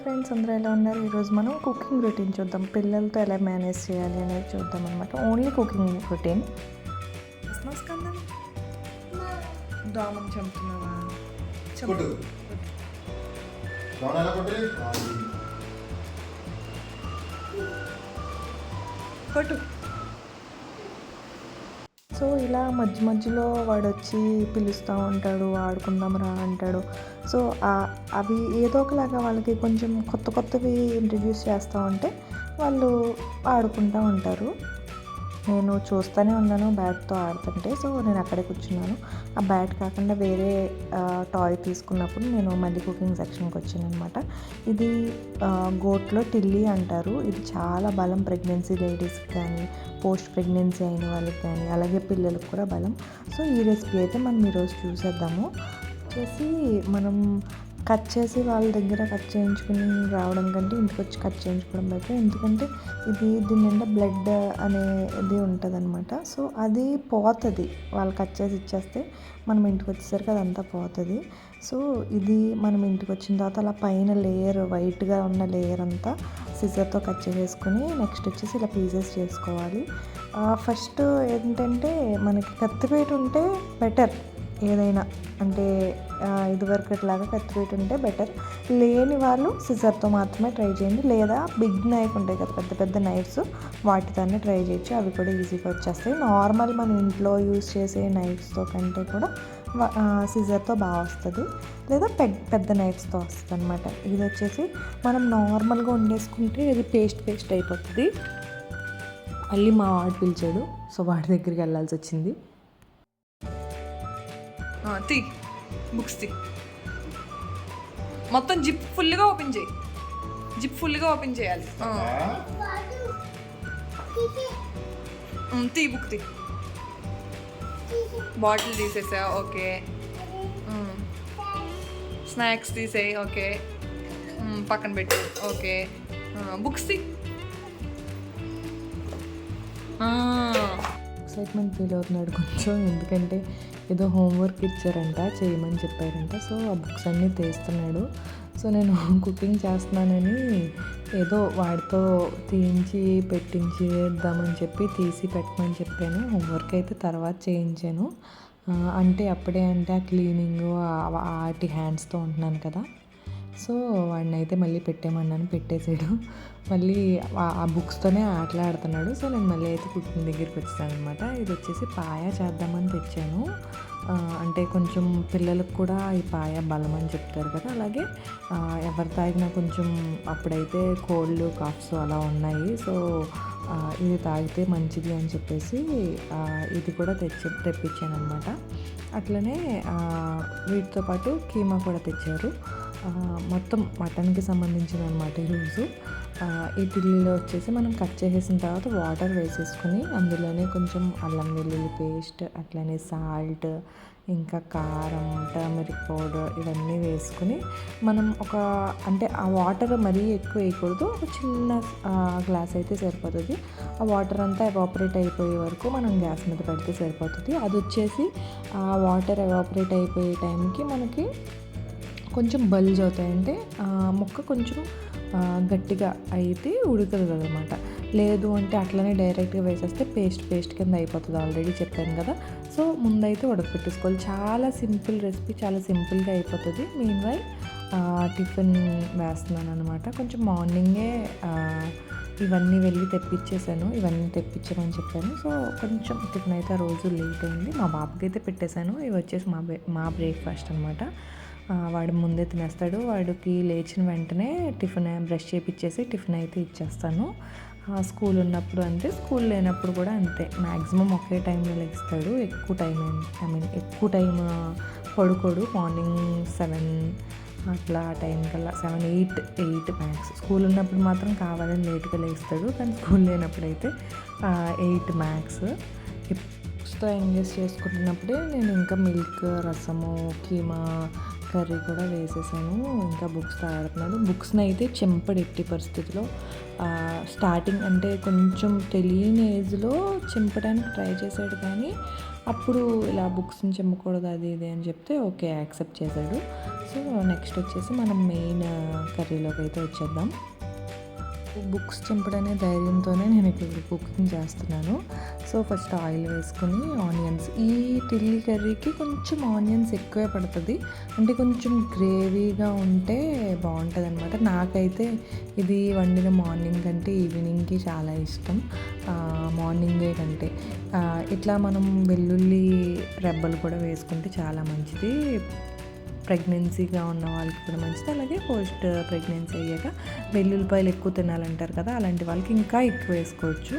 Friends, అందరూ ఎలా ఉన్నారు? ఈరోజు మనం కుకింగ్ రొటీన్ చూద్దాం. పిల్లలతో ఎలా మేనేజ్ చేయాలి అనేది చూద్దాం అనమాట. Only cooking routine. స్కందం దోమం చంపుతున్నావా? కొట్టు. సో ఇలా మధ్య మధ్యలో వాడు వచ్చి పిలుస్తూ ఉంటాడు, ఆడుకుందాం రా అంటాడు. సో అవి ఏదో ఒకలాగా వాళ్ళకి కొంచెం కొత్త కొత్తవి ఇంట్రడ్యూస్ చేస్తూ ఉంటే వాళ్ళు ఆడుకుంటూ ఉంటారు. నేను చూస్తూనే ఉన్నాను బ్యాట్తో ఆడుతుంటే. సో నేను అక్కడే కూర్చున్నాను. ఆ బ్యాట్ కాకుండా వేరే టాయ్ తీసుకున్నప్పుడు నేను మళ్ళీ కుకింగ్ సెక్షన్కి వచ్చాను అనమాట. ఇది గోట్లో టిల్లీ అంటారు. ఇది చాలా బలం ప్రెగ్నెన్సీ లేడీస్కి కానీ, పోస్ట్ ప్రెగ్నెన్సీ అయిన వాళ్ళకి కానీ, అలాగే పిల్లలకు కూడా బలం. సో ఈ రెసిపీ అయితే మనం ఈరోజు చూసేద్దాము. వచ్చేసి మనం కట్ చేసి వాళ్ళ దగ్గర కట్ చేయించుకుని రావడం కంటే ఇంటికి వచ్చి కట్ చేయించుకోవడం బెటర్. ఎందుకంటే దీని నిండా బ్లడ్ అనేది ఉంటుంది అనమాట. సో అది పోతుంది. వాళ్ళు కట్ చేసి ఇచ్చేస్తే మనం ఇంటికి వచ్చేసరికి అదంతా పోతుంది. సో ఇది మనం ఇంటికి వచ్చిన తర్వాత అలా పైన లేయర్, వైట్గా ఉన్న లేయర్ అంతా సిజర్తో కట్ చేసేసుకుని నెక్స్ట్ వచ్చేసి ఇలా పీసెస్ చేసుకోవాలి. ఫస్ట్ ఏంటంటే మనకి కత్తిపీట ఉంటే బెటర్. ఏదైనా అంటే ఇదివరకట్లాగా కత్తిపీట ఉంటే బెటర్. లేని వాళ్ళు సిజర్తో మాత్రమే ట్రై చేయండి. లేదా బిగ్ నైఫ్ ఉంటాయి కదా, పెద్ద పెద్ద నైఫ్స్, వాటితోనే ట్రై చేయొచ్చు. అవి కూడా ఈజీగా వచ్చేస్తాయి. నార్మల్ మన ఇంట్లో యూజ్ చేసే నైఫ్స్తో కంటే కూడా సిజర్తో బాగా వస్తుంది. లేదా పెద్ద నైఫ్స్తో వస్తుంది అనమాట. ఇది వచ్చేసి మనం నార్మల్గా వండేసుకుంటే ఇది పేస్ట్ అయిపోతుంది. మళ్ళీ మా వాడు పిలిచాడు, సో వాడి దగ్గరికి వెళ్ళాల్సి వచ్చింది. తీ బుక్స్ తీ, మొత్తం జిప్ ఫుల్గా ఓపెన్ చేయి. జిప్ ఫుల్గా ఓపెన్ చేయాలి. తీ బుక్ తీ. బాటిల్ తీసేసా, ఓకే. స్నాక్స్ తీసేయి, ఓకే. పక్కన పెట్టు, ఓకే. బుక్స్ తీ. ఎక్సైట్మెంట్ ఫీల్ అవుతున్నాడు కొంచెం, ఎందుకంటే ఏదో హోంవర్క్ ఇచ్చారంట, చేయమని చెప్పారంట. సో ఆ బుక్స్ అన్నీ తీస్తున్నాడు. సో నేను కుకింగ్ చేస్తున్నానని ఏదో వాడితో తీయించి పెట్టించి ఇద్దామని చెప్పి తీసి పెట్టమని చెప్పాను. హోంవర్క్ అయితే తర్వాత చేయించాను. అంటే అప్పుడే అంటే ఆ క్లీనింగ్ వాటి హ్యాండ్స్తో ఉంటున్నాను కదా. సో వాడిని అయితే మళ్ళీ పెట్టేమన్నాను, పెట్టేసాడు. మళ్ళీ ఆ బుక్స్తోనే ఆటలాడుతున్నాడు. సో నేను మళ్ళీ అయితే కుకింగ్ దగ్గరికి వచ్చాను అనమాట. ఇది వచ్చేసి పాయ చేద్దామని తెచ్చాను. అంటే కొంచెం పిల్లలకు కూడా ఈ పాయ బలం అని చెప్తారు కదా, అలాగే ఎవరు తాగినా కొంచెం అప్పుడైతే కోల్డ్ కాఫ్స్ అలా ఉన్నాయి. సో ఇది తాగితే మంచిది అని చెప్పేసి ఇది కూడా తెప్పించాను అనమాట. అట్లనే వీటితో పాటు కీమా కూడా తెచ్చారు. మొత్తం మటన్కి సంబంధించిన అనమాట ఈరోజు. ఈ టిల్లీలో వచ్చేసి మనం కట్ చేసేసిన తర్వాత వాటర్ వేసేసుకుని అందులోనే కొంచెం అల్లం వెల్లుల్లి పేస్ట్, అట్లనే సాల్ట్, ఇంకా కారం, టర్మరిక్ పౌడర్ ఇవన్నీ వేసుకుని మనం అంటే ఆ వాటర్ మరీ ఎక్కువ వేయకూడదు. ఒక చిన్న గ్లాస్ అయితే సరిపోతుంది. ఆ వాటర్ అంతా ఎవాపరేట్ అయిపోయే వరకు మనం గ్యాస్ మీద పెడితే సరిపోతుంది. అది వచ్చేసి ఆ వాటర్ ఎవాపరేట్ అయిపోయే టైంకి మనకి కొంచెం బల్జ్ అవుతాయి. అంటే ముక్క కొంచెం గట్టిగా అయితే ఉడకదు కదనమాట. లేదు అంటే అట్లనే డైరెక్ట్గా వేసేస్తే పేస్ట్ కింద అయిపోతుంది. ఆల్రెడీ చెప్పాను కదా. సో ముందైతే ఉడకపెట్టేసుకోవాలి. చాలా సింపుల్ రెసిపీ, చాలా సింపుల్గా అయిపోతుంది. మీన్వైల్ టిఫిన్ వేస్తున్నాను అనమాట. కొంచెం మార్నింగే ఇవన్నీ వెళ్ళి తెప్పించేసాను. ఇవన్నీ తెప్పించానని చెప్పాను. సో కొంచెం టిఫిన్ అయితే ఆ రోజు లేట్ అయింది. మా బాబుకి అయితే పెట్టేశాను. ఇవి వచ్చేసి మా బ్రేక్ఫాస్ట్ అనమాట. వాడు ముందే తినేస్తాడు. వాడికి లేచిన వెంటనే టిఫిన్ బ్రష్ చేయించేసి టిఫిన్ అయితే ఇచ్చేస్తాను. స్కూల్ ఉన్నప్పుడు అంతే, స్కూల్ లేనప్పుడు కూడా అంతే. మ్యాక్సిమం ఒకే టైంలో లెగిస్తాడు. ఎక్కువ టైం పడుకోడు. మార్నింగ్ 7 అట్లా టైం కల్లా 7, 8 మ్యాక్స్. స్కూల్ ఉన్నప్పుడు మాత్రం కావాలని లేట్గా లేస్తాడు, కానీ స్కూల్ లేనప్పుడు అయితే 8 మ్యాక్స్. బుక్స్తో ఎంగేజ్ చేసుకుంటున్నప్పుడే నేను ఇంకా మిల్క్, రసము, కీమా కర్రీ కూడా వేసేసాను. ఇంకా బుక్స్తో ఆడుతున్నాడు. బుక్స్ని అయితే ఎట్టి పరిస్థితిలో స్టార్టింగ్ అంటే కొంచెం తెలియని ఏజ్లో చింపడానికి ట్రై చేశాడు, కానీ అప్పుడు ఇలా బుక్స్ని చిమ్మకూడదు అది ఇది అని చెప్తే ఓకే యాక్సెప్ట్ చేశాడు. సో నెక్స్ట్ వచ్చేసి మనం మెయిన్ కర్రీలోకి అయితే వచ్చేద్దాం. బుక్స్ చింపడనే ధైర్యంతోనే నేను ఇక్కడ కుకింగ్ చేస్తున్నాను. సో ఫస్ట్ ఆయిల్ వేసుకొని ఆనియన్స్, ఈ టిల్లీ కర్రీకి కొంచెం ఆనియన్స్ ఎక్కువే పడుతుంది, అంటే కొంచెం గ్రేవీగా ఉంటే బాగుంటుంది అనమాట. నాకైతే ఇది వండిన మార్నింగ్ కంటే ఈవినింగ్కి చాలా ఇష్టం, మార్నింగే కంటే. ఇట్లా మనం వెల్లుల్లి రెబ్బలు కూడా వేసుకుంటే చాలా మంచిది, ప్రెగ్నెన్సీగా ఉన్న వాళ్ళకి కూడా మంచిది. అలాగే పోస్ట్ ప్రెగ్నెన్సీ అయ్యాక వెల్లుల్లిపాయలు ఎక్కువ తినాలంటారు కదా, అలాంటి వాళ్ళకి ఇంకా ఎక్కువ వేసుకోవచ్చు.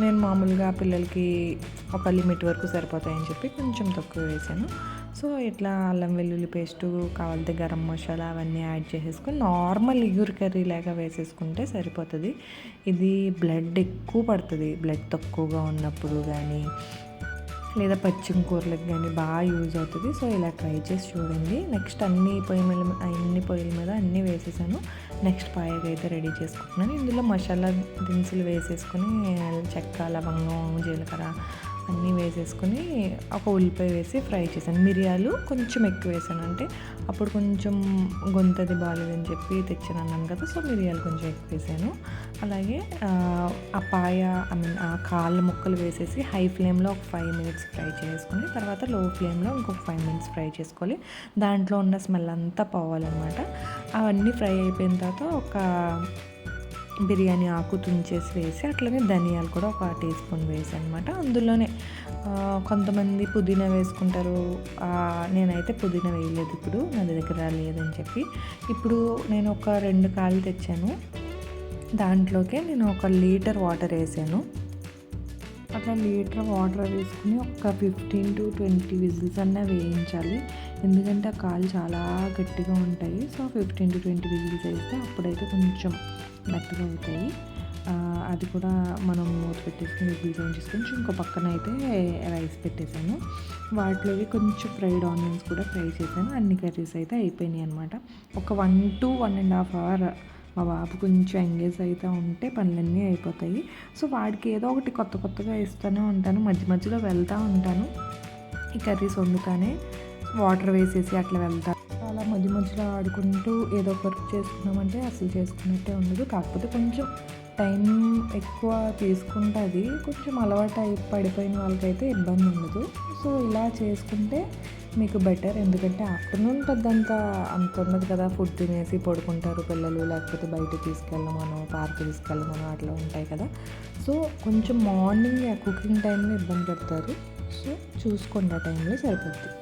నేను మామూలుగా పిల్లలకి ఒక లిమిట్ వరకు సరిపోతాయని చెప్పి కొంచెం తక్కువ వేసాను. సో ఇట్లా అల్లం వెల్లుల్లి పేస్టు, కావాలంటే గరం మసాలా అవన్నీ యాడ్ చేసేసుకొని నార్మల్ ఇగురు కర్రీ లాగా వేసేసుకుంటే సరిపోతుంది. ఇది బ్లడ్ ఎక్కువ పడుతుంది, బ్లడ్ తక్కువగా ఉన్నప్పుడు కానీ లేదా పచ్చిమ కూరలకు కానీ బాగా యూజ్ అవుతుంది. సో ఇలా ట్రై చేసి చూడండి. నెక్స్ట్ అన్ని పొయ్యిల మీద అన్నీ వేసేసాను. నెక్స్ట్ పాయగా అయితే రెడీ చేసుకుంటున్నాను. ఇందులో మసాలా దినుసులు వేసేసుకొని చెక్క, లవంగం, జీలకర్ర అన్నీ వేసేసుకొని ఒక ఉల్లిపాయ వేసి ఫ్రై చేశాను. మిరియాలు కొంచెం ఎక్కువ వేసాను, అంటే అప్పుడు కొంచెం గొంతది బాగాలేదని చెప్పి తెచ్చాను అన్నాను కదా, సో మిరియాలు కొంచెం ఎక్కువ వేసాను. అలాగే ఆ పాయ ఆ కాళ్ళ ముక్కలు వేసేసి హై ఫ్లేమ్లో ఒక 5 minutes ఫ్రై చేసుకొని తర్వాత లో ఫ్లేమ్లో ఇంకొక 5 minutes ఫ్రై చేసుకోవాలి. దాంట్లో ఉన్న స్మెల్ అంతా పోవాలన్నమాట. అవన్నీ ఫ్రై అయిపోయిన తర్వాత ఒక బిర్యానీ ఆకు తుంచేసి వేసి, అట్లనే ధనియాలు కూడా ఒక teaspoon వేసి అనమాట. అందులోనే కొంతమంది పుదీనా వేసుకుంటారు, నేనైతే పుదీనా వేయలేదు, ఇప్పుడు నా దగ్గర లేదని చెప్పి. ఇప్పుడు నేను ఒక 2 కాయలు తెచ్చాను, దాంట్లోకి నేను 1 లీటర్ వాటర్ వేసాను. అట్లా లీటర్ వాటర్ వేసుకుని ఒక 15 to 20 విజిల్స్ అన్నా వేయించాలి, ఎందుకంటే ఆ కాళ్ళు చాలా గట్టిగా ఉంటాయి. సో 15 to 20 విజిల్స్ వేస్తే అప్పుడైతే కొంచెం మెత్తగా అవుతాయి. అది కూడా మనం మూత పెట్టేసుకుని విజిల్స్ వేయించేసుకొని ఇంకో పక్కన అయితే రైస్ పెట్టేసాను. వాటిలోకి కొంచెం ఫ్రైడ్ ఆనియన్స్ కూడా ఫ్రై చేశాను. అన్ని కర్రీస్ అయితే అయిపోయినాయి అనమాట. ఒక 1 to 1.5 hours మా బాబు కొంచెం ఎంగేజ్ అయితే ఉంటే పనులన్నీ అయిపోతాయి. సో వాడికి ఏదో ఒకటి కొత్తగా ఇస్తూనే ఉంటాను, మధ్య మధ్యలో వెళ్తూ ఉంటాను. ఈ కర్రీస్ వండుతానే వాటర్ వేసేసి అట్లా వెళ్తాను. అలా మధ్య మధ్యలో ఆడుకుంటూ ఏదో ఒక వర్క్ చేసుకున్నామంటే అసలు చేసుకున్నట్టే ఉండదు. కాకపోతే కొంచెం టైం ఎక్కువ తీసుకుంటుంది, కొంచెం అలవాటు పడిపోయిన వాళ్ళకైతే ఇబ్బంది ఉండదు. సో ఇలా చేసుకుంటే మీకు బెటర్, ఎందుకంటే ఆఫ్టర్నూన్ అంత ఉండదు కదా, ఫుడ్ తినేసి పడుకుంటారు పిల్లలు, లేకపోతే బయట తీసుకెళ్ళమనో పార్క్ తీసుకెళ్ళమనో అట్లా ఉంటాయి కదా. సో కొంచెం మార్నింగ్ కుకింగ్ టైంలో ఇబ్బంది పెడతారు, సో చూసుకోండి, ఆ టైంలో సరిపోతుంది.